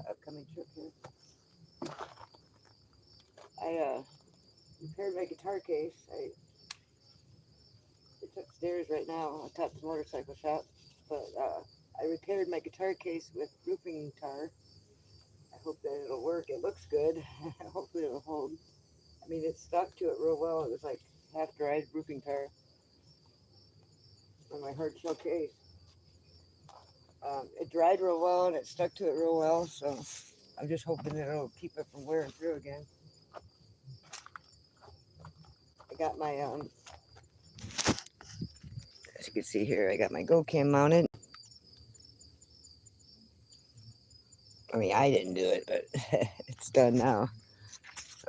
upcoming trip here. I repaired my guitar case. It's upstairs right now atop the motorcycle shop. But I repaired my guitar case with roofing tar. I hope that it'll work. It looks good. Hopefully it'll hold. I mean, it stuck to it real well. It was like half-dried roofing tar on my hard shell case. It dried real well and it stuck to it real well. So I'm just hoping that it'll keep it from wearing through again. I got my as you can see here, I got my Go Cam mounted. I mean, I didn't do it, but it's done now.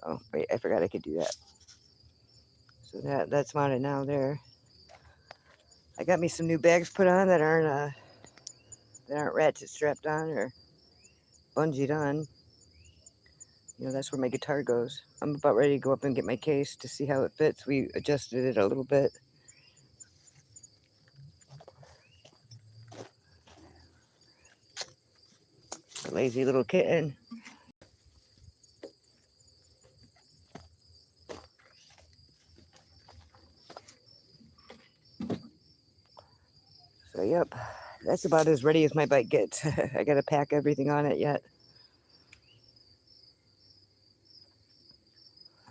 So, wait, I forgot I could do that. So that's mounted now there. I got me some new bags put on that aren't ratchet strapped on or bungeed on. You know, that's where my guitar goes. I'm about ready to go up and get my case to see how it fits. We adjusted it a little bit. A lazy little kitten. So, yep, that's about as ready as my bike gets. I got to pack everything on it yet.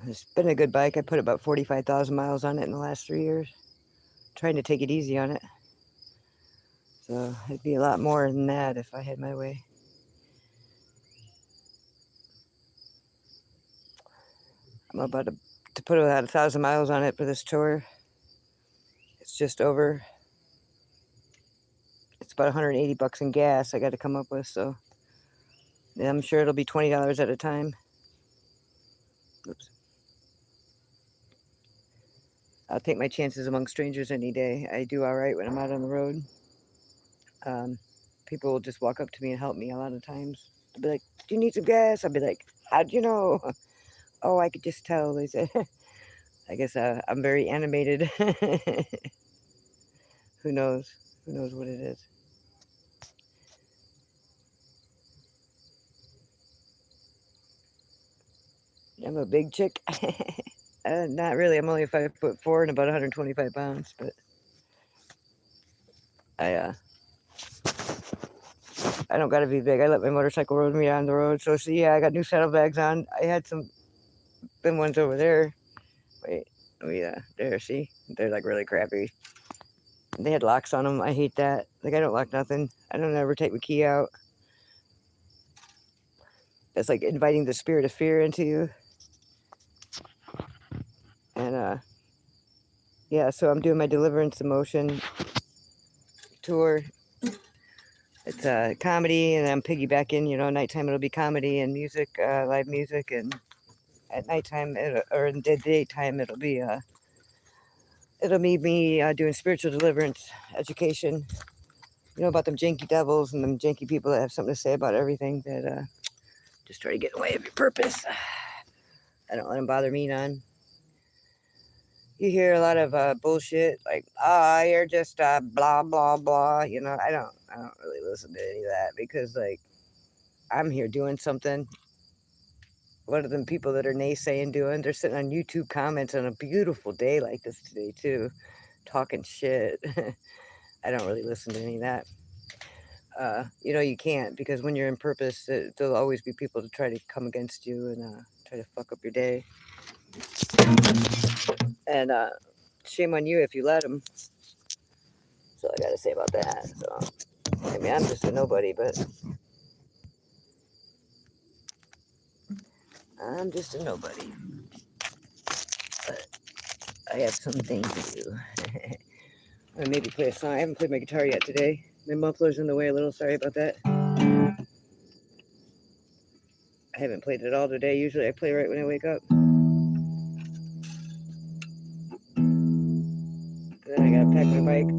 It's been a good bike. I put about 45,000 miles on it in the last 3 years. Trying to take it easy on it. So it'd be a lot more than that if I had my way. I'm about to put about 1,000 miles on it for this tour. It's just over. It's about 180 bucks in gas I got to come up with. So yeah, I'm sure it'll be $20 at a time. Oops. I'll take my chances among strangers any day. I do all right when I'm out on the road. People will just walk up to me and help me a lot of times. They'll be like, "Do you need some gas?" I'll be like, "How'd you know?" "Oh, I could just tell," they say. I guess I'm very animated. Who knows? Who knows what it is? I'm a big chick. Not really. I'm only 5'4" and about 125 pounds, but I don't gotta be big. I let my motorcycle road me on the road. So see, yeah, I got new saddlebags on. I had some thin ones over there. Wait, oh yeah, there. See, they're like really crappy. They had locks on them. I hate that. Like I don't lock nothing. I don't ever take my key out. That's like inviting the spirit of fear into you. And yeah, so I'm doing my Deliverance Emotion tour. It's a comedy, and I'm piggybacking. You know, nighttime it'll be comedy and music, live music, and at nighttime or in the daytime it'll be me doing spiritual deliverance education. You know about them janky devils and them janky people that have something to say about everything that just try to get in the way of your purpose. I don't let them bother me none. You hear a lot of bullshit like, you're just blah blah blah. You know, I don't really listen to any of that because like I'm here doing something. What are them people that are naysaying doing? They're sitting on YouTube comments on a beautiful day like this today too, talking shit. I don't really listen to any of that. You know, you can't because when you're in purpose, there'll always be people to try to come against you and try to fuck up your day. And shame on you if you let them. That's all I gotta say about that. So, I mean, I'm just a nobody, but I'm just a nobody. But I have some things to do. I maybe play a song. I haven't played my guitar yet today. My muffler's in the way a little. Sorry about that. I haven't played it all today. Usually I play right when I wake up. And then I gotta pack my bike.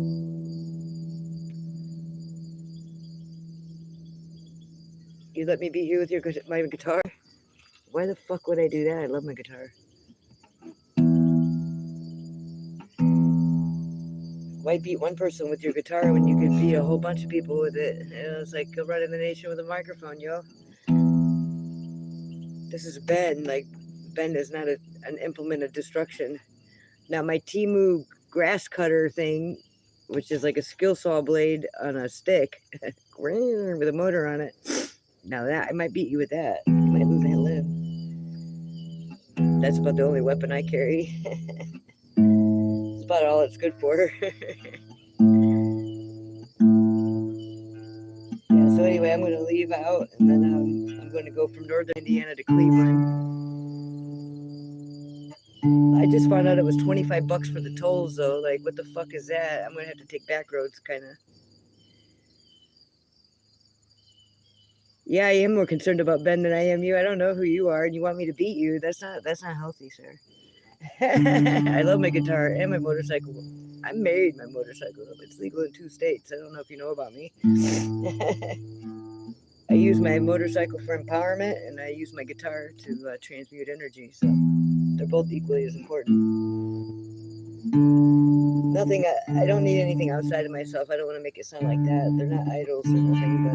You let me beat you with my guitar? Why the fuck would I do that? I love my guitar. Why beat one person with your guitar when you could beat a whole bunch of people with it? You know, it's like go running the nation with a microphone, yo. This is Ben. Like, Ben is not an implement of destruction. Now, my Timu grass cutter thing, which is like a skill saw blade on a stick with a motor on it. Now that I might beat you with that. I might lose that limb. That's about the only weapon I carry. It's about all it's good for. Yeah, so anyway, I'm going to leave out, and then I'm going to go from northern Indiana to Cleveland. I just found out it was $25 for the tolls, though. Like, what the fuck is that? I'm going to have to take back roads, kind of. Yeah, I am more concerned about Ben than I am you. I don't know who you are, and you want me to beat you. That's not healthy, sir. I love my guitar and my motorcycle. I'm married my motorcycle. It's legal in 2 states. I don't know if you know about me. I use my motorcycle for empowerment, and I use my guitar to transmute energy. So they're both equally as important. Nothing. I don't need anything outside of myself. I don't want to make it sound like that. They're not idols or nothing, but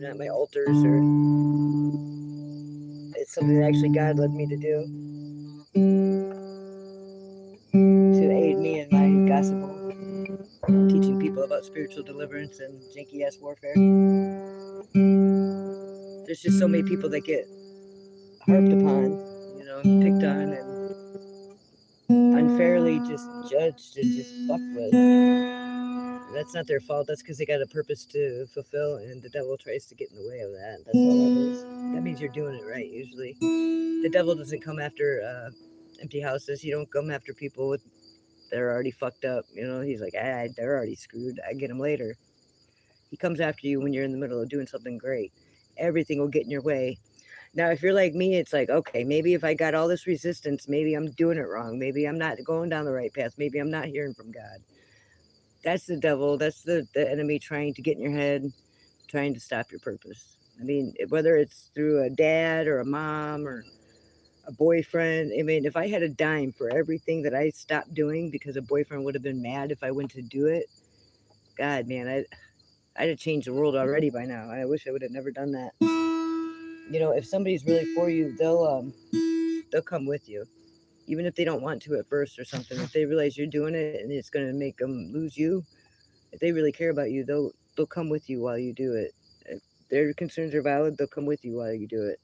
they're not my altars, or it's something that actually God led me to do to aid me in my gospel, teaching people about spiritual deliverance and janky ass warfare. There's just so many people that get harped upon, picked on, and unfairly just judged and just fucked with. That's not their fault. That's because they got a purpose to fulfill, and the devil tries to get in the way of that. That's all that is. That means you're doing it right, usually. The devil doesn't come after empty houses. You don't come after people that are already fucked up. He's like, they're already screwed. I get them later. He comes after you when you're in the middle of doing something great. Everything will get in your way. Now, if you're like me, it's like, okay, maybe if I got all this resistance, maybe I'm doing it wrong. Maybe I'm not going down the right path. Maybe I'm not hearing from God. That's the devil. That's the enemy trying to get in your head, trying to stop your purpose. I mean, whether it's through a dad or a mom or a boyfriend. I mean, if I had a dime for everything that I stopped doing because a boyfriend would have been mad if I went to do it, God, man, I'd have changed the world already by now. I wish I would have never done that. If somebody's really for you, they'll come with you, even if they don't want to at first or something. If they realize you're doing it and it's going to make them lose you, if they really care about you, they'll come with you while you do it. If their concerns are valid, they'll come with you while you do it.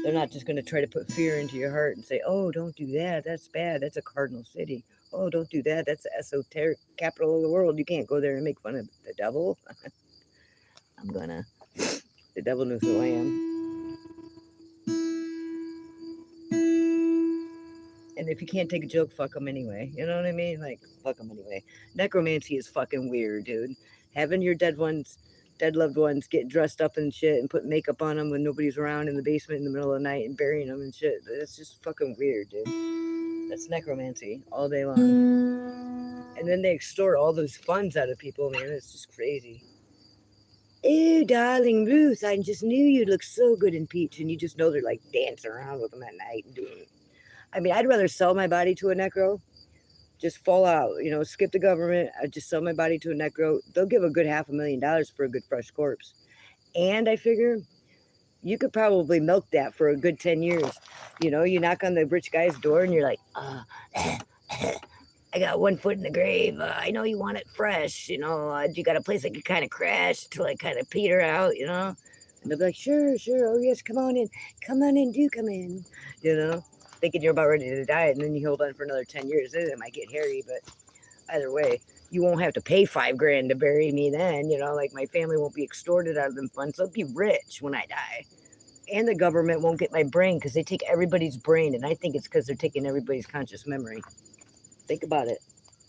They're not just going to try to put fear into your heart and say, oh, don't do that. That's bad. That's a cardinal city. Oh, don't do that. That's the esoteric capital of the world. You can't go there and make fun of the devil. The devil knows who I am. And if you can't take a joke, fuck them anyway. You know what I mean? Like, fuck them anyway. Necromancy is fucking weird, dude. Having your dead loved ones get dressed up and shit and put makeup on them when nobody's around in the basement in the middle of the night and burying them and shit. It's just fucking weird, dude. That's necromancy all day long. And then they extort all those funds out of people, man. It's just crazy. Oh, darling Ruth, I just knew you'd look so good in peach. And you just know they're like dancing around with them at night and doing it. I mean, I'd rather sell my body to a necro, just fall out, skip the government. I'd just sell my body to a necro. They'll give a good $500,000 for a good fresh corpse. And I figure you could probably milk that for a good 10 years. You knock on the rich guy's door and you're like, I got 1 foot in the grave. I know you want it fresh. You got a place I could kind of crash to like kind of peter out, And they'll be like, sure. Oh, yes, come on in. Come on in, do come in, thinking you're about ready to die, and then you hold on for another 10 years. It might get hairy, but either way, you won't have to pay $5,000 to bury me then, like my family won't be extorted out of them funds. They'll be rich when I die. And the government won't get my brain because they take everybody's brain, and I think it's because they're taking everybody's conscious memory. Think about it.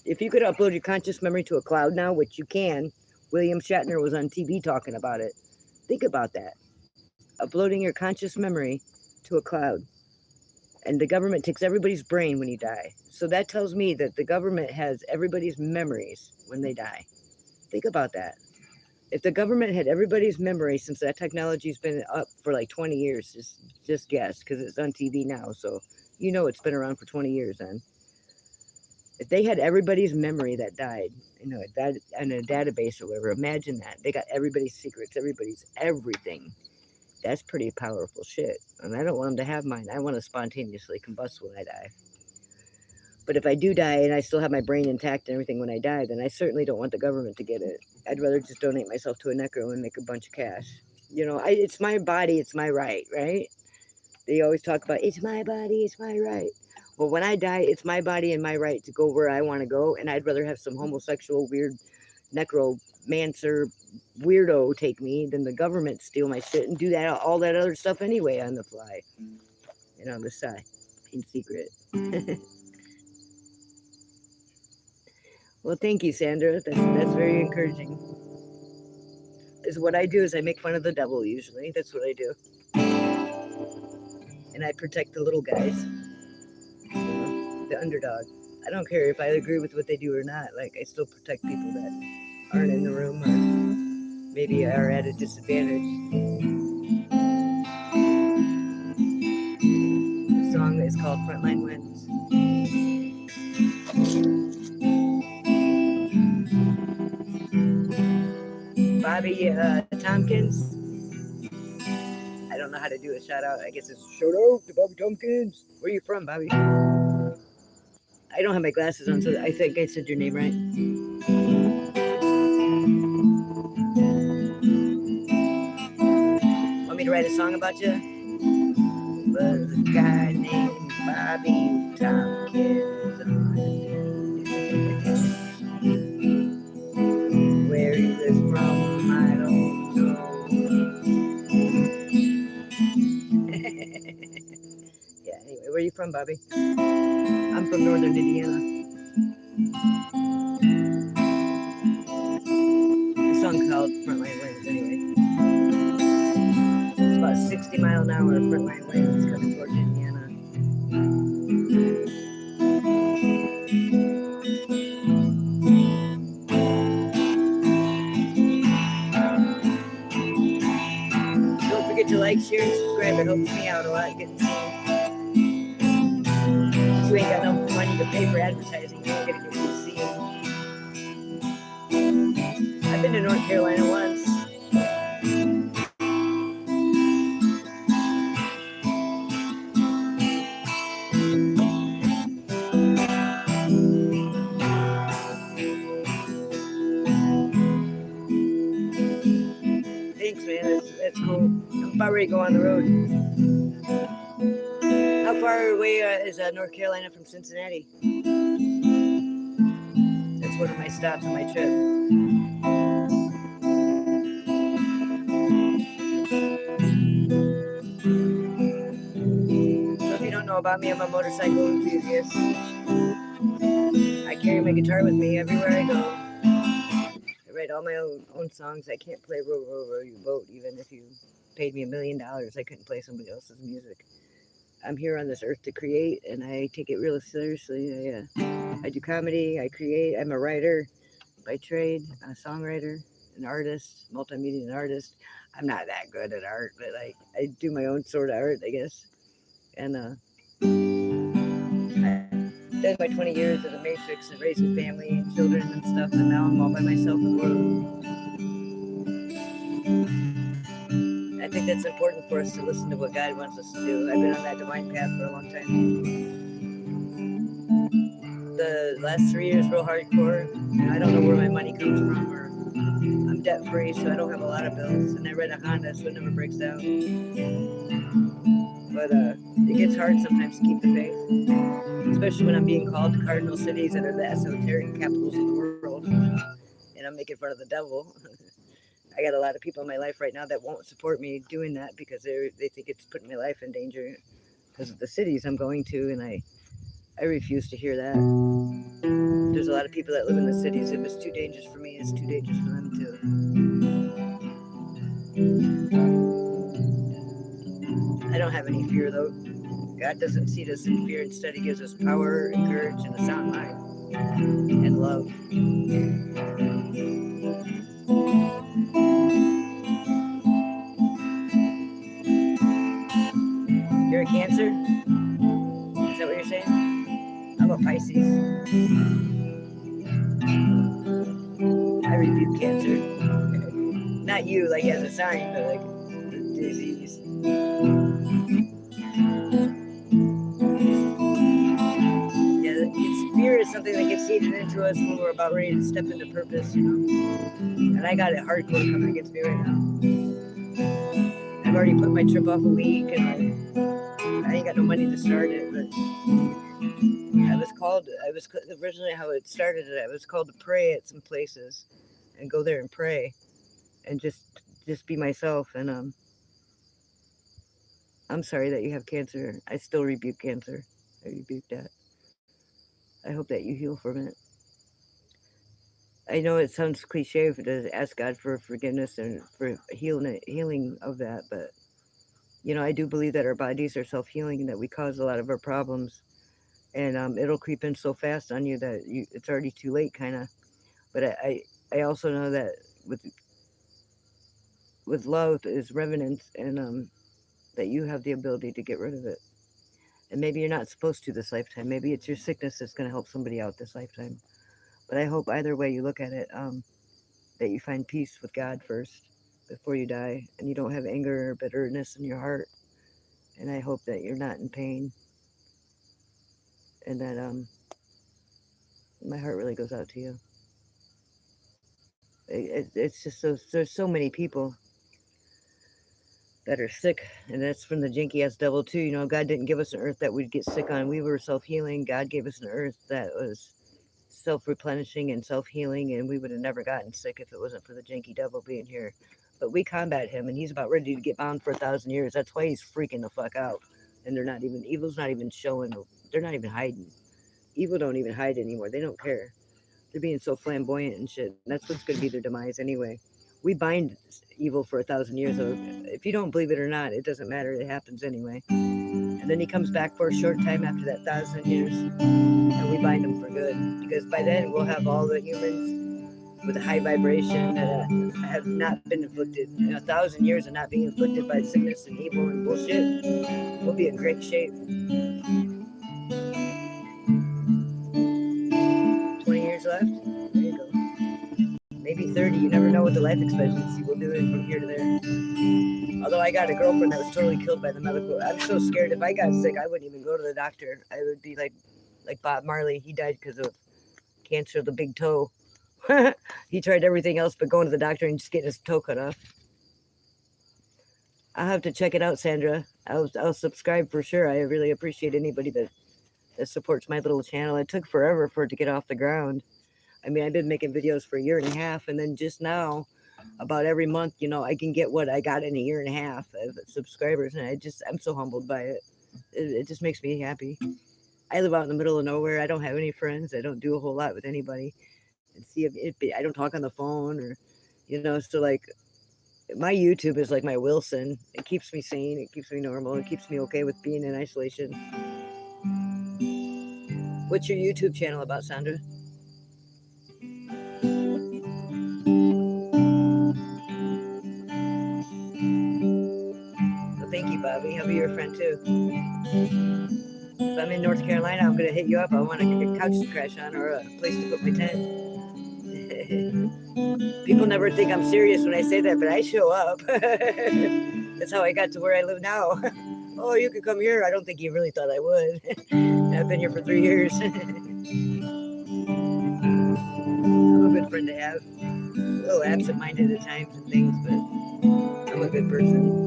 If you could upload your conscious memory to a cloud now, which you can, William Shatner was on TV talking about it. Think about that. Uploading your conscious memory to a cloud. And the government takes everybody's brain when you die. So that tells me that the government has everybody's memories when they die. Think about that. If the government had everybody's memory, since that technology's been up for like 20 years, just guess, because it's on TV now. So it's been around for 20 years then. If they had everybody's memory that died, in a database or whatever, imagine that. They got everybody's secrets, everybody's everything. That's pretty powerful shit. And I don't want them to have mine. I want to spontaneously combust when I die. But if I do die and I still have my brain intact and everything when I die, then I certainly don't want the government to get it. I'd rather just donate myself to a necro and make a bunch of cash. It's my body, it's my right, right? They always talk about, it's my body, it's my right. Well, when I die, it's my body and my right to go where I want to go, and I'd rather have some homosexual, weird, necromancer weirdo take me than the government steal my shit and do all that other stuff anyway on the fly and on the side in secret. Well, thank you, Sandra. That's very encouraging. Is what I do is I make fun of the devil usually. That's what I do. And I protect the little guys, the underdog. I don't care if I agree with what they do or not. Like, I still protect people that aren't in the room or maybe are at a disadvantage. The song is called Frontline Winds. Bobby Tompkins. I don't know how to do a shout out. I guess it's shout out to Bobby Tompkins. Where are you from, Bobby? I don't have my glasses on, so I think I said your name right. Want me to write a song about you? Was a guy named Bobby Tompkins. Where he was from, I don't know. Yeah, anyway, where are you from, Bobby? I'm from northern Indiana. The song called Frontline Winds, anyway. It's about 60-mile-an-hour frontline winds coming towards Indiana. Don't forget to like, share, and subscribe. It helps me out a lot getting seen. If you ain't got no money to pay for advertising, you ain't gonna get to see it. I've been to North Carolina once. Thanks, man. That's cool. I'm about ready to go on the road. How far away is North Carolina from Cincinnati? That's one of my stops on my trip. So if you don't know about me, I'm a motorcycle enthusiast. I carry my guitar with me everywhere I go. I write all my own songs. I can't play Row, Row, Row Your Boat. Even if you paid me $1 million, I couldn't play somebody else's music. I'm here on this earth to create, and I take it real seriously. I do comedy, I create. I'm a writer by trade, a songwriter, an artist, multimedia artist. I'm not that good at art, but I do my own sort of art, I guess. And I did my 20 years of the Matrix and raising family and children and stuff, and now I'm all by myself in the world. I think that's important for us to listen to what God wants us to do. I've been on that divine path for a long time. The last 3 years real hardcore. I don't know where my money comes from, or I'm debt free, so I don't have a lot of bills, and I rent a Honda, so it never breaks down. But it gets hard sometimes to keep the faith, especially when I'm being called to cardinal cities that are the esoteric capitals of the world, and I'm making fun of the devil. I got a lot of people in my life right now that won't support me doing that because they think it's putting my life in danger because of the cities I'm going to, and I refuse to hear that. There's a lot of people that live in the cities. If it's too dangerous for me, it's too dangerous for them too. I don't have any fear though. God doesn't seed us in fear. Instead, He gives us power and courage and a sound mind and love. You're a Cancer? Is that what you're saying? I'm a Pisces. I rebuke Cancer. Not you, like as a sign, but like Diabetes. Yeah, fear is something that gets seeded into us when we're about ready to step into purpose, you know. And I got it hardcore coming against me right now. I've already put my trip off a week, and I ain't got no money to start it, but I was originally how it started. I was called to pray at some places, and go there and pray, and just be myself. And I'm sorry that you have cancer. I still rebuke cancer. I rebuke that. I hope that you heal from it. I know it sounds cliche to ask God for forgiveness and for healing of that, but you know, I do believe that our bodies are self-healing and that we cause a lot of our problems, and it'll creep in so fast on you that it's already too late, kind of. But I also know that with love is revenant, and that you have the ability to get rid of it. And maybe you're not supposed to this lifetime. Maybe it's your sickness that's going to help somebody out this lifetime. But I hope either way you look at it, that you find peace with God first before you die, and you don't have anger or bitterness in your heart. And I hope that you're not in pain, and that my heart really goes out to you. It's just there's so many people that are sick, and that's from the jinky ass devil too. You know, God didn't give us an earth that we'd get sick on. We were self-healing. God gave us an earth that was self-replenishing and self-healing, and we would have never gotten sick if it wasn't for the jinky devil being here. But we combat him, and he's about ready to get bound for 1,000 years. That's why he's freaking the fuck out. And evil's not even showing, they're not even hiding. Evil don't even hide anymore. They don't care. They're being so flamboyant and shit. And that's what's going to be their demise anyway. We bind evil for 1,000 years. So if you don't believe it or not, it doesn't matter. It happens anyway. And then he comes back for a short time after that 1,000 years, and we bind him for good. Because by then we'll have all the humans with a high vibration that have not been inflicted. In 1,000 years of not being inflicted by sickness and evil and bullshit, we'll be in great shape. 20 years left. There you go. Maybe 30. You never know what the life expectancy will do from here to there. Although I got a girlfriend that was totally killed by the medical. I'm so scared. If I got sick, I wouldn't even go to the doctor. I would be like Bob Marley. He died because of cancer of the big toe. He tried everything else but going to the doctor and just getting his toe cut off. I'll have to check it out, Sandra. I'll subscribe for sure. I really appreciate anybody that supports my little channel. It took forever for it to get off the ground. I mean, I've been making videos for a year and a half, and then just now, about every month, you know, I can get what I got in a year and a half of subscribers, and I'm so humbled by it. It just makes me happy. I live out in the middle of nowhere. I don't have any friends. I don't do a whole lot with anybody. And I don't talk on the phone, or, you know, so like my YouTube is like my Wilson. It keeps me sane. It keeps me normal. It keeps me okay with being in isolation. What's your YouTube channel about, Sandra? Well, thank you, Bobby. I'll be your friend too. If I'm in North Carolina, I'm gonna hit you up. I want a couch to crash on or a place to put my tent. People never think I'm serious when I say that, but I show up. That's how I got to where I live now. Oh, you could come here. I don't think you really thought I would. I've been here for 3 years. I'm a good friend to have. A little absent-minded at times and things, but I'm a good person.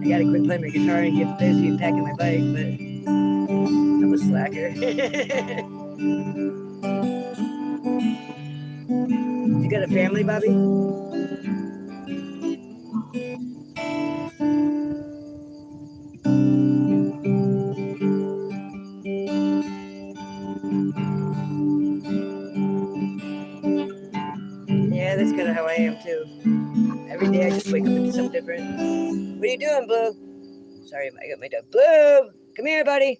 I gotta quit playing my guitar and get busy packing my bike, but I'm a slacker. You got a family, Bobby? Yeah, that's kind of how I am too. Every day I just wake up and do something different. What are you doing, Blue? Sorry, I got my dog. Blue, come here, buddy.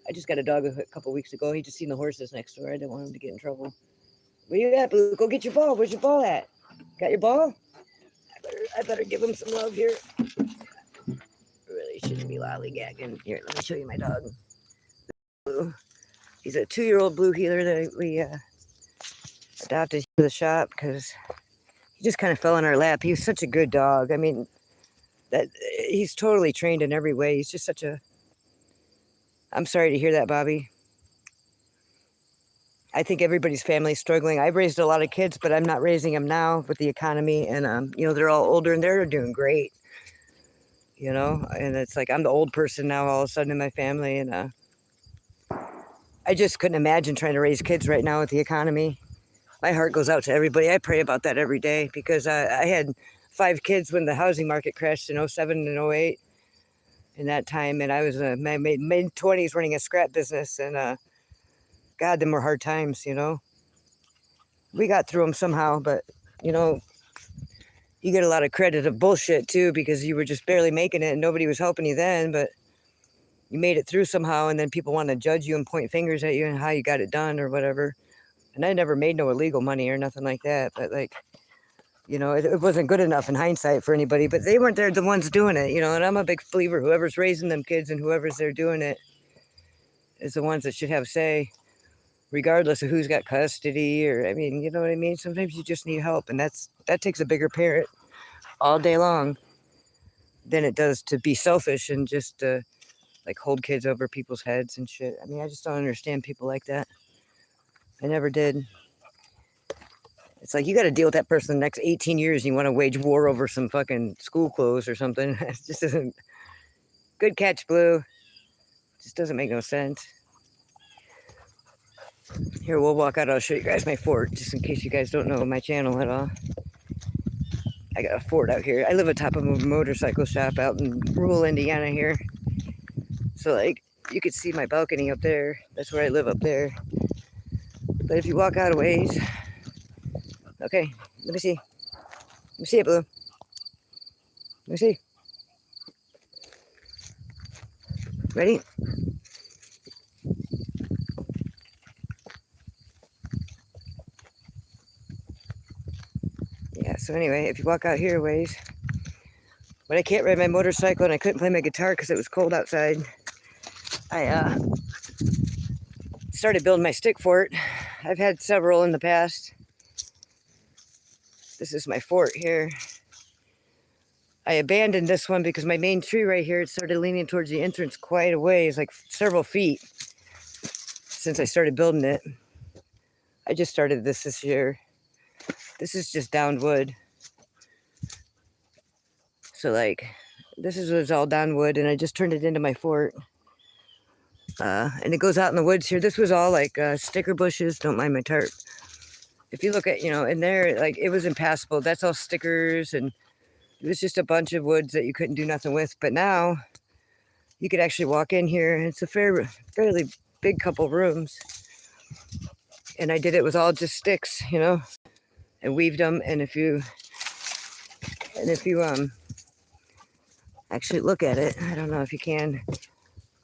I just got a dog a couple weeks ago. He just seen the horses next door. I didn't want him to get in trouble. Where you at, Blue? Go get your ball. Where's your ball at? Got your ball? I better give him some love here. Really shouldn't be lollygagging. Here, let me show you my dog. Blue. He's a 2-year-old blue heeler that we adopted to the shop because he just kind of fell in our lap. He was such a good dog. I mean, that he's totally trained in every way. He's just such a... I'm sorry to hear that, Bobby. I think everybody's family is struggling. I've raised a lot of kids, but I'm not raising them now with the economy. And, you know, they're all older and they're doing great. You know, and it's like I'm the old person now all of a sudden in my family. And I just couldn't imagine trying to raise kids right now with the economy. My heart goes out to everybody. I pray about that every day because I had 5 kids when the housing market crashed in 07 and 08 in that time. And I was in my mid-20s running a scrap business. And God, them were hard times, you know. We got through them somehow, but, you know, you get a lot of credit of bullshit, too, because you were just barely making it and nobody was helping you then, but you made it through somehow, and then people want to judge you and point fingers at you and how you got it done or whatever. And I never made no illegal money or nothing like that, but, like, you know, it wasn't good enough in hindsight for anybody, but they weren't there the ones doing it, you know, and I'm a big believer. Whoever's raising them kids and whoever's there doing it is the ones that should have say, regardless of who's got custody or, I mean, you know what I mean? Sometimes you just need help, and that takes a bigger parent all day long than it does to be selfish and just like hold kids over people's heads and shit. I mean, I just don't understand people like that. I never did. It's like you got to deal with that person the next 18 years and you want to wage war over some fucking school clothes or something. It just isn't. Good catch, Blue. Just doesn't make no sense. Here, we'll walk out. I'll show you guys my fort, just in case you guys don't know my channel at all. I got a fort out here. I live atop of a motorcycle shop out in rural Indiana here. So, like, you could see my balcony up there. That's where I live up there. But if you walk out a ways... Okay, let me see. Let me see it, Blue. Let me see. Ready? Yeah, so anyway, if you walk out here a ways... But I can't ride my motorcycle and I couldn't play my guitar because it was cold outside. I started building my stick fort. I've had several in the past. This is my fort here. I abandoned this one because my main tree right here, it started leaning towards the entrance quite a ways, like several feet since I started building it. I just started this year. This is just downed wood. So like, this was all down wood and I just turned it into my fort. And it goes out in the woods here. This was all like sticker bushes. Don't mind my tarp. If you look at, you know, in there, like it was impassable. That's all stickers and it was just a bunch of woods that you couldn't do nothing with. But now you could actually walk in here. It's a fairly big couple rooms. And I did it with all just sticks, you know, and weaved them. And if you actually look at it, I don't know if you can.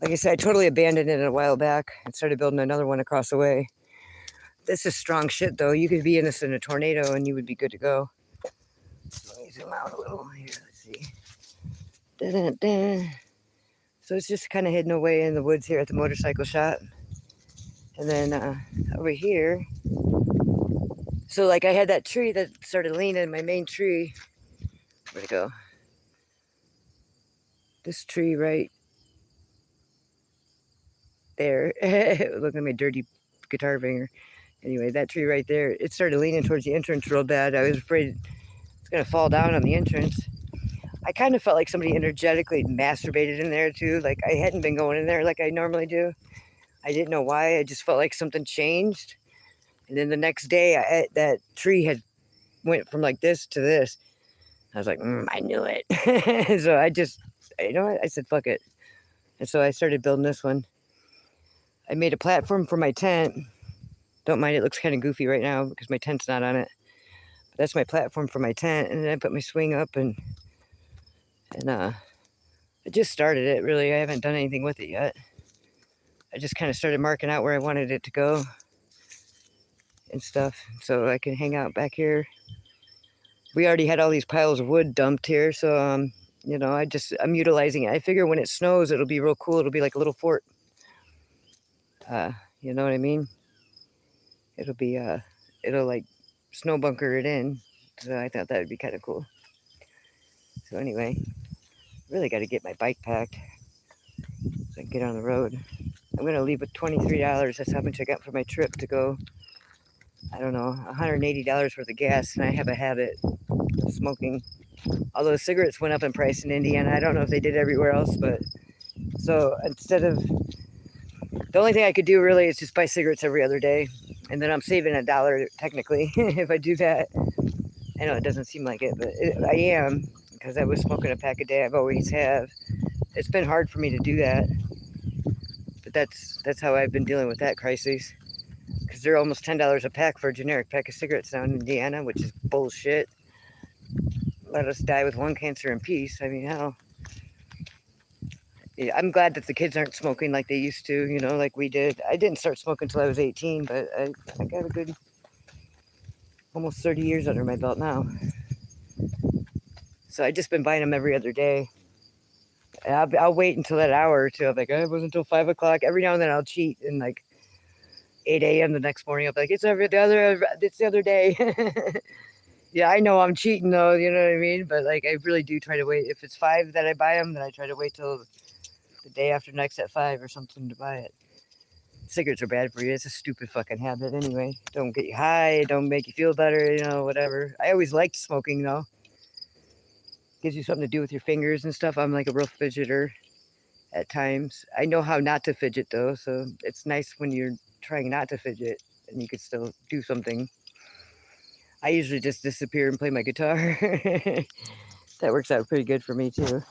Like I said, I totally abandoned it a while back and started building another one across the way. This is strong shit, though. You could be in this in a tornado and you would be good to go. Let me zoom out a little here. Let's see. Da-da-da. So it's just kind of hidden away in the woods here at the motorcycle shop. And then over here. So like I had that tree that started leaning, my main tree. Where'd it go? This tree right there. Look at my dirty guitar finger. Anyway, that tree right there, it started leaning towards the entrance real bad. I was afraid it's going to fall down on the entrance. I kind of felt like somebody energetically masturbated in there too. Like I hadn't been going in there like I normally do. I didn't know why. I just felt like something changed. And then the next day, that tree had went from like this to this. I was like, I knew it. So I just, you know what? I said, fuck it. And so I started building this one. I made a platform for my tent. Don't mind, it looks kind of goofy right now because my tent's not on it. But that's my platform for my tent. And then I put my swing up and I just started it, really. I haven't done anything with it yet. I just kind of started marking out where I wanted it to go and stuff. So I can hang out back here. We already had all these piles of wood dumped here. So, you know, I'm utilizing it. I figure when it snows, it'll be real cool. It'll be like a little fort. You know what I mean? It'll be it'll like snow bunker it in. So I thought that would be kind of cool. So anyway, really got to get my bike packed so I can get on the road. I'm gonna leave with $23. That's how much I got for my trip to go. I don't know, $180 worth of gas, and I have a habit of smoking. Although cigarettes went up in price in Indiana, I don't know if they did everywhere else, but so instead of the only thing I could do really is just buy cigarettes every other day, and then I'm saving $1 technically if I do that. I know it doesn't seem like it, but I am, because I was smoking a pack a day. I've always have. It's been hard for me to do that, but that's how I've been dealing with that crisis. Because they're almost $10 a pack for a generic pack of cigarettes now in Indiana, which is bullshit. Let us die with lung cancer in peace. I mean, hell. Yeah, I'm glad that the kids aren't smoking like they used to, you know, like we did. I didn't start smoking until I was 18, but I got a good almost 30 years under my belt now. So I just been buying them every other day. And I'll wait until that hour or two. I'm like, oh, it wasn't until 5 o'clock. Every now and then I'll cheat and like 8 a.m. the next morning. I'll be like, it's the other day. Yeah, I know I'm cheating though, you know what I mean? But like, I really do try to wait. If it's 5 that I buy them, then I try to wait till the day after next at 5 or something to buy it. Cigarettes are bad for you. It's a stupid fucking habit anyway. Don't get you high. Don't make you feel better, you know, whatever. I always liked smoking though. Gives you something to do with your fingers and stuff. I'm like a real fidgeter at times. I know how not to fidget though, so it's nice when you're trying not to fidget and you can still do something. I usually just disappear and play my guitar. That works out pretty good for me too.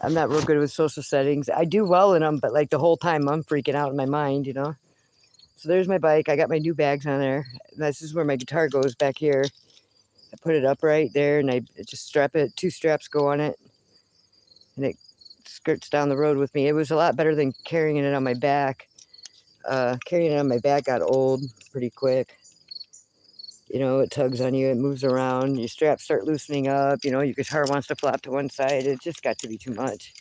I'm not real good with social settings. I do well in them, but like the whole time I'm freaking out in my mind, you know. So there's my bike. I got my new bags on there. This is where my guitar goes back here. I put it up right there and I just strap it. 2 straps go on it. And it skirts down the road with me. It was a lot better than carrying it on my back. Carrying it on my back got old pretty quick. You know, it tugs on you, it moves around, your straps start loosening up, you know, your guitar wants to flop to one side. It just got to be too much.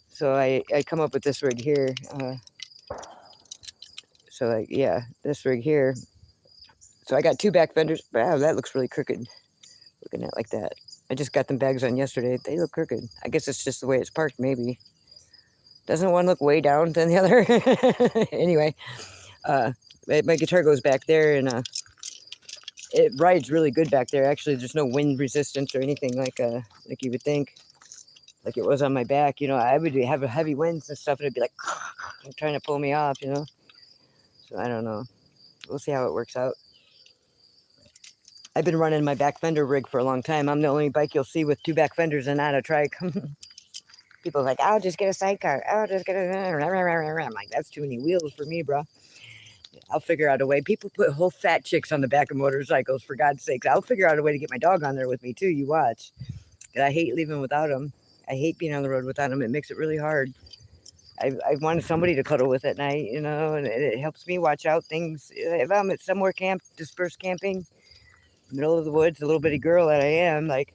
So I come up with this rig here. So like, yeah, this rig here. So I got 2 back fenders. Wow, that looks really crooked. Looking at it like that. I just got them bags on yesterday. They look crooked. I guess it's just the way it's parked, maybe. Doesn't one look way down than the other? Anyway, my guitar goes back there, and it rides really good back there. Actually, there's no wind resistance or anything like you would think, like it was on my back. You know, I would have heavy winds and stuff, and it'd be like trying to pull me off. You know, so I don't know. We'll see how it works out. I've been running my back fender rig for a long time. I'm the only bike you'll see with 2 back fenders and not a trike. People are like, I'll just get a sidecar. I'll just get a... I'm like, that's too many wheels for me, bro. I'll figure out a way. People put whole fat chicks on the back of motorcycles, for God's sakes. I'll figure out a way to get my dog on there with me, too. You watch. I hate leaving without him. I hate being on the road without him. It makes it really hard. I wanted somebody to cuddle with at night, you know, and it helps me watch out things. If I'm at somewhere dispersed camping, middle of the woods, a little bitty girl that I am, like,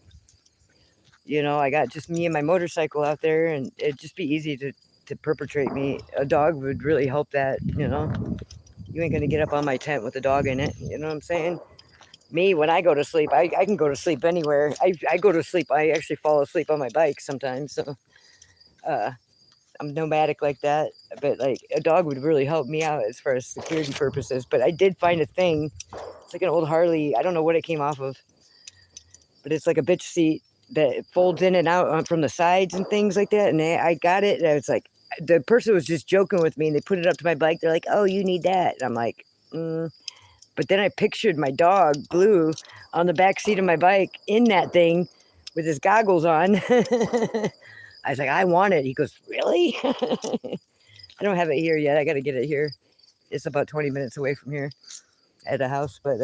you know, I got just me and my motorcycle out there, and it'd just be easy to perpetrate me. A dog would really help that, you know. You ain't gonna get up on my tent with a dog in it, you know what I'm saying? Me, when I go to sleep, I can go to sleep anywhere. I go to sleep, I actually fall asleep on my bike sometimes, so I'm nomadic like that. But like a dog would really help me out as far as security purposes. But I did find a thing. It's like an old Harley. I don't know what it came off of, but it's like a bitch seat that folds in and out from the sides and things like that. And I got it, and I was like, the person was just joking with me, and they put it up to my bike. They're like, oh, you need that. And I'm like, But then I pictured my dog, Blue, on the back seat of my bike in that thing with his goggles on. I was like, I want it. He goes, really? I don't have it here yet. I got to get it here. It's about 20 minutes away from here at a house. But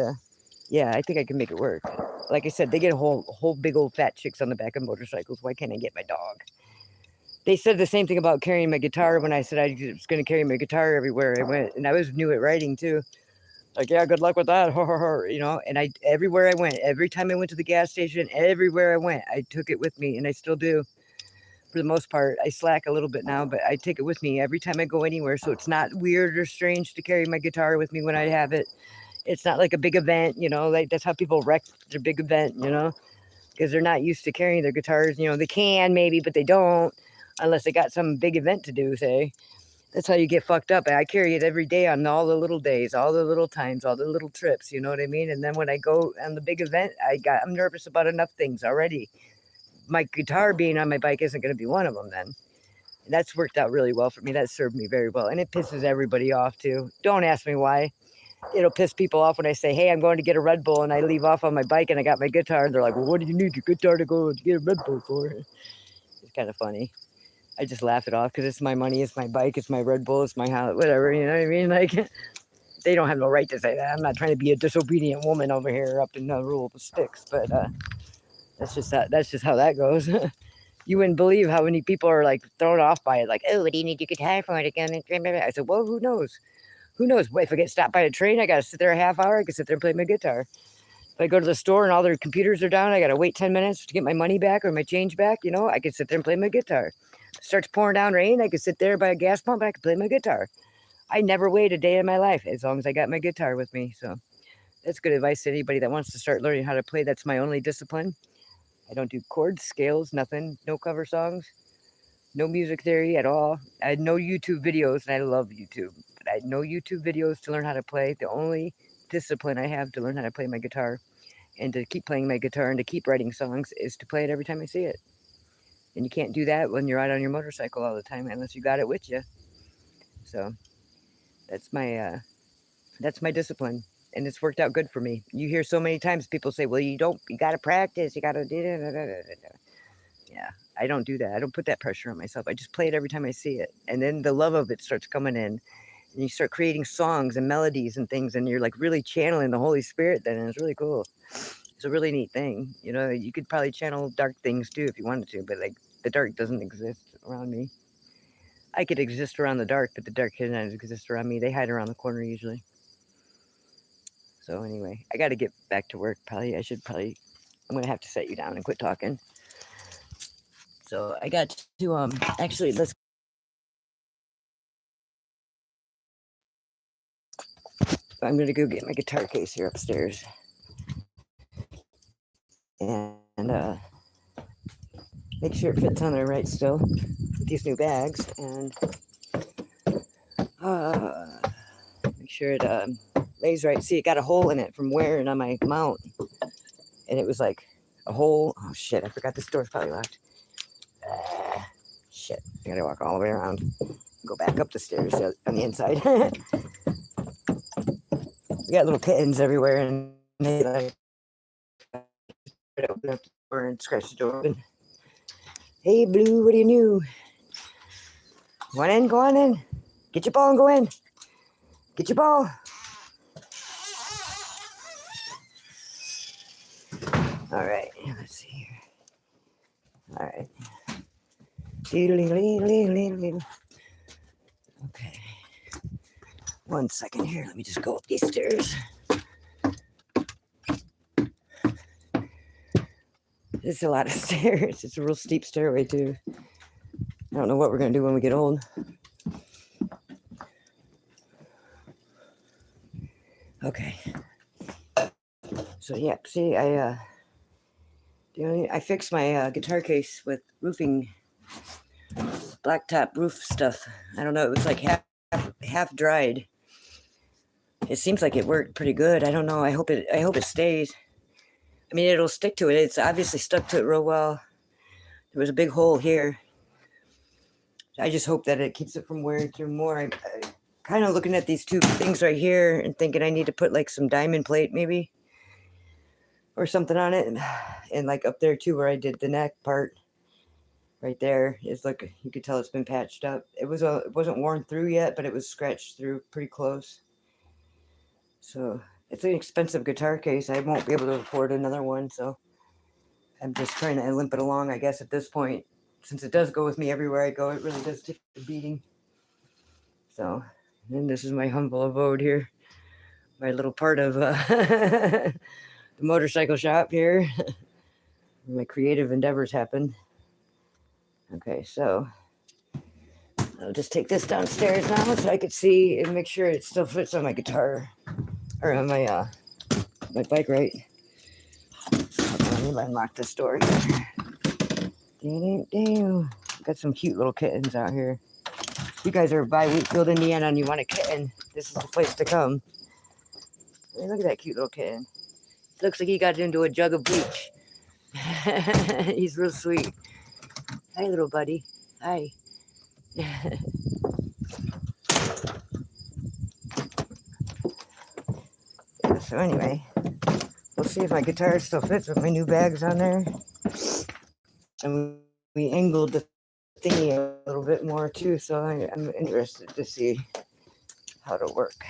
yeah, I think I can make it work. Like I said, they get a whole big old fat chicks on the back of motorcycles. Why can't I get my dog? They said the same thing about carrying my guitar when I said I was going to carry my guitar everywhere I went. And I was new at writing too. Like, yeah, good luck with that. You know, and everywhere I went, every time I went to the gas station, everywhere I went, I took it with me, and I still do. for the most part. I slack a little bit now, but I take it with me every time I go anywhere, so it's not weird or strange to carry my guitar with me when I have it. It's not like a big event, like that's how people wreck their big event, because they're not used to carrying their guitars. They can maybe, but they don't unless they got some big event to do, say. That's how you get fucked up. I carry it every day on all the little days, all the little times, all the little trips, you know what I mean? And then when I go on the big event, I'm nervous about enough things already. My guitar being on my bike isn't going to be one of them then. And that's worked out really well for me. That served me very well. And it pisses everybody off too. Don't ask me why. It'll piss people off when I say, hey, I'm going to get a Red Bull, and I leave off on my bike and I got my guitar. And they're like, well, what do you need your guitar to go to get a Red Bull for? It's kind of funny. I just laugh it off because it's my money, it's my bike, it's my Red Bull, it's my house, whatever, you know what I mean? Like, they don't have no right to say that. I'm not trying to be a disobedient woman over here up in the rule of the sticks, but that's just how that goes. You wouldn't believe how many people are like thrown off by it, like, oh, what do you need your guitar for it again? I said, well, who knows? Who knows? If I get stopped by a train, I got to sit there a half hour. I can sit there and play my guitar. If I go to the store and all their computers are down, I got to wait 10 minutes to get my money back or my change back. I can sit there and play my guitar. It starts pouring down rain, I can sit there by a gas pump and I can play my guitar. I never wait a day in my life as long as I got my guitar with me. So that's good advice to anybody that wants to start learning how to play. That's my only discipline. I don't do chords, scales, nothing, no cover songs, no music theory at all. I had no YouTube videos, and I love YouTube, but I had no YouTube videos to learn how to play. The only discipline I have to learn how to play my guitar and to keep playing my guitar and to keep writing songs is to play it every time I see it. And you can't do that when you're out on your motorcycle all the time unless you got it with you. So that's my discipline, and it's worked out good for me. You hear so many times people say, well, you got to practice, you got to do it. Yeah, I don't do that. I don't put that pressure on myself. I just play it every time I see it. And then the love of it starts coming in, and you start creating songs and melodies and things, and you're like really channeling the Holy Spirit then, and it's really cool. It's a really neat thing. You could probably channel dark things too if you wanted to, but like the dark doesn't exist around me. I could exist around the dark, but the dark cannot exist around me. They hide around the corner usually. So anyway, I got to get back to work. I'm going to have to set you down and quit talking. So I got to, actually, I'm going to go get my guitar case here upstairs. And make sure it fits on there right still with these new bags. And make sure it lays right. See, it got a hole in it from wearing on my mount. And it was like a hole. Oh, shit. I forgot this door's probably locked. Shit. I got to walk all the way around. Go back up the stairs on the inside. We got little kittens everywhere. And they like open up the door and scratch the door open. Hey, Blue, what do you do? Go on in. Get your ball and go in. Get your ball. All right, let's see here. All right. Okay. 1 second here. Let me just go up these stairs. It's a lot of stairs. It's a real steep stairway, too. I don't know what we're going to do when we get old. Okay. So, yeah, see, I fixed my guitar case with roofing, blacktop roof stuff. I don't know. It was like half dried. It seems like it worked pretty good. I don't know. I hope it stays. I mean, it'll stick to it. It's obviously stuck to it real well. There was a big hole here. I just hope that it keeps it from wearing through more. I'm kind of looking at these two things right here and thinking I need to put like some diamond plate maybe or something on it. And like up there too where I did the neck part right there is like, you could tell it's been patched up. It wasn't worn through yet, but it was scratched through pretty close. So it's an expensive guitar case. I won't be able to afford another one, so I'm just trying to limp it along, I guess, at this point. Since it does go with me everywhere I go, it really does take a beating. So, and this is my humble abode here. My little part of the motorcycle shop here. My creative endeavors happen. Okay, so I'll just take this downstairs now so I could see and make sure it still fits on my guitar or on my bike, right? Let me unlock this door. Damn. Got some cute little kittens out here. If you guys are by Wheatfield, Indiana, and you want a kitten, this is the place to come. Hey, look at that cute little kitten. Looks like he got into a jug of bleach. He's real sweet. Hi, little buddy. Hi. So anyway, we'll see if my guitar still fits with my new bags on there. And we angled the thingy a little bit more too, so I'm interested to see how it'll work.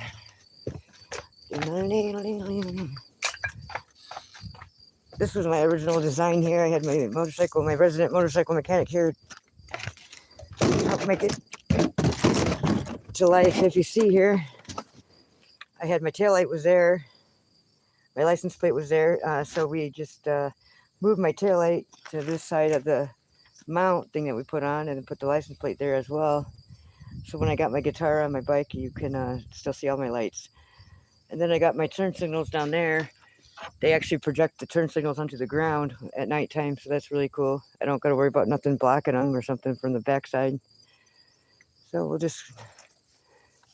This was my original design here. I had my motorcycle, my resident motorcycle mechanic here help make it to life. If you see here, I had my taillight was there, my license plate was there, so we just moved my taillight to this side of the mount thing that we put on and put the license plate there as well. So when I got my guitar on my bike, you can still see all my lights. And then I got my turn signals down there. They actually project the turn signals onto the ground at nighttime, so that's really cool. I don't got to worry about nothing blocking them or something from the backside. So we'll just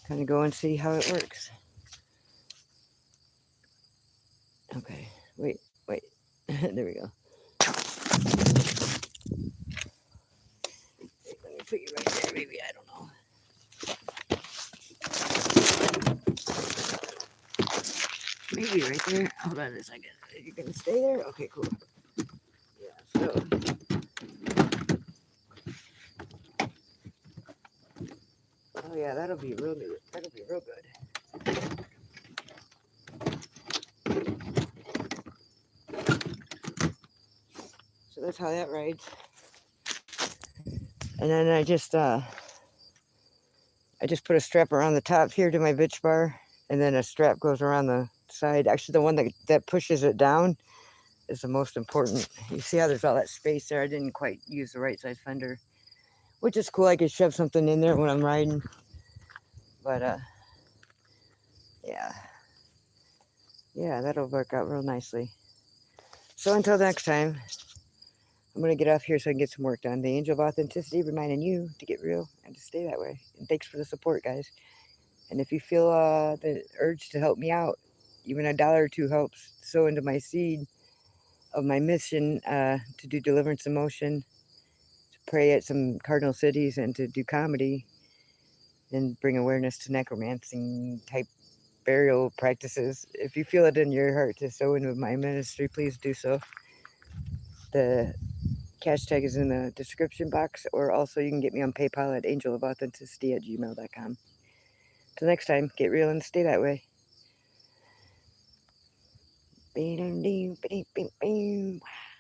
kind of go and see how it works. Okay, wait. There we go. Let me put you right there, maybe, I don't know. Maybe right there. Hold on a second. Are you gonna stay there? Okay, cool. Yeah, so. Oh yeah, that'll be real good. That'll be real good. So that's how that rides. And then I just put a strap around the top here to my bitch bar, and then a strap goes around the side. Actually, the one that pushes it down is the most important. You see how there's all that space there? I didn't quite use the right size fender, which is cool. I could shove something in there when I'm riding. But yeah, that'll work out real nicely. So until next time, I'm going to get off here so I can get some work done. The Angel of Authenticity reminding you to get real and to stay that way. And thanks for the support, guys. And if you feel the urge to help me out, even $1 or $2 helps. Sow into my seed of my mission to do deliverance in motion, to pray at some cardinal cities, and to do comedy and bring awareness to necromancy type burial practices. If you feel it in your heart to sow into my ministry, please do so. The cash tag is in the description box, or also you can get me on PayPal at angelofauthenticity@gmail.com. Till next time, get real and stay that way. Wow.